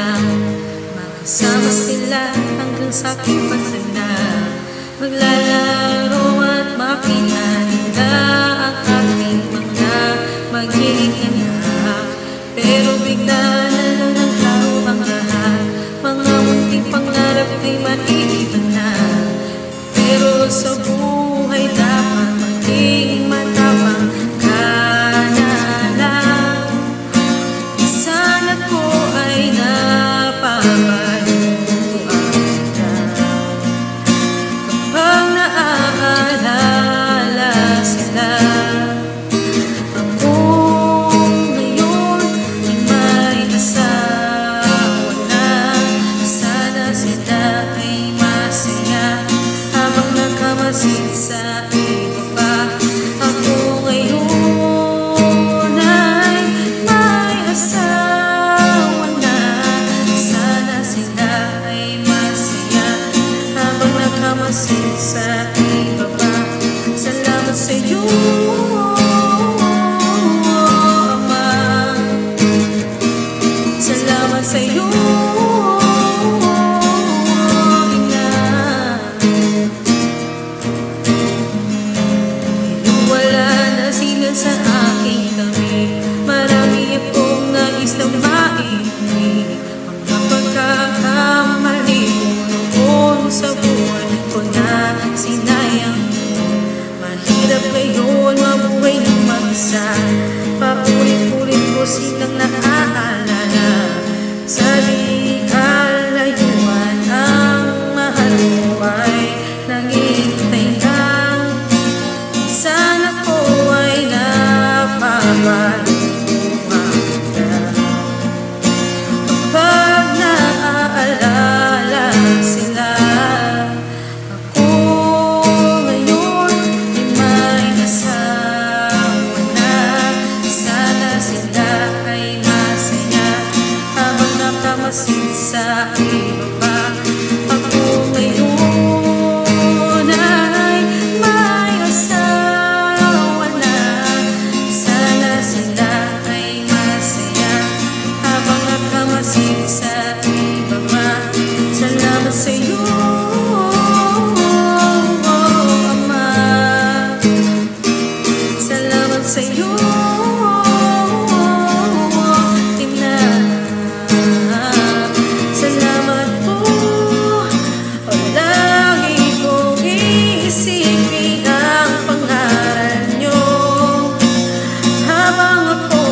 lang makasama sila hanggang sa aking pagtanda. Maglalaro at makita nila ang ating mga magiging anak. Pero bigla na lang naglaho ang lahat, mga munting pangarap ay maiiwan na. Pero sa buhay dapat maging matapang ka na lang. Sana ko ay napapaluan ka kapag naaalala sila. Ako ngayon ay may asawa na. Sana sila ay masaya habang nakamasid sa iba pa. Ako ngayon ay may asawa na. Sana sila ay masaya habang nakamasid sa iba pa. Salamat sa iyo, Ama. Salamat sa iyo, Ina. Wala na sila sa aking tabi, marami akong nais na maiuwi. Mga pagkakamali noon sa buhay ko na sinayang mo. Mahirap ngayon mabuhay ng mag-isa, paulit-ulit ko silang naaalala. Sa di kalayuan ang mahal ko ay naghihintay lang. Sana ko ay napapaluan ka kapag naaalala sila. Ako ngayon ay may asawa na. Sana sila ay masaya habang nakamasid sa iba pa. Ako ngayon ay may asawa na. Sana sila ay masaya habang nakamasid sa iba pa. Salamat sa iyo, Ama. Salamat sa iyo, Ina. Salamat po, lagi kong iisipin ang pangalan niyo habang ako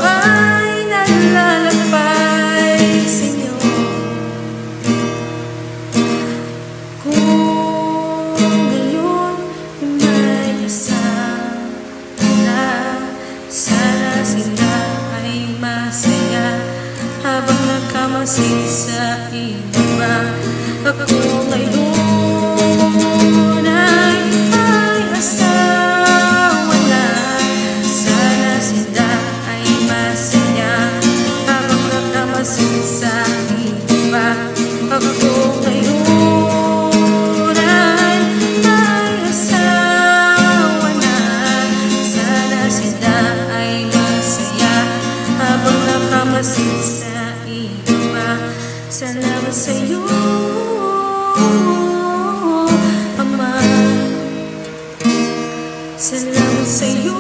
ay nalalakbay sa inyo. Kung ngayon ay may asawa na, sana sila ay masaya habang nakamasid sa iba. Ako ngayon ay may asawa na. Sana sila ay masaya habang nakamasid sa iba. Ako ngayon ay may asawa na. Sana sila ay masaya habang nakamasid sa iba. Salamat sa iyo, Ama. Salamat sa iyo.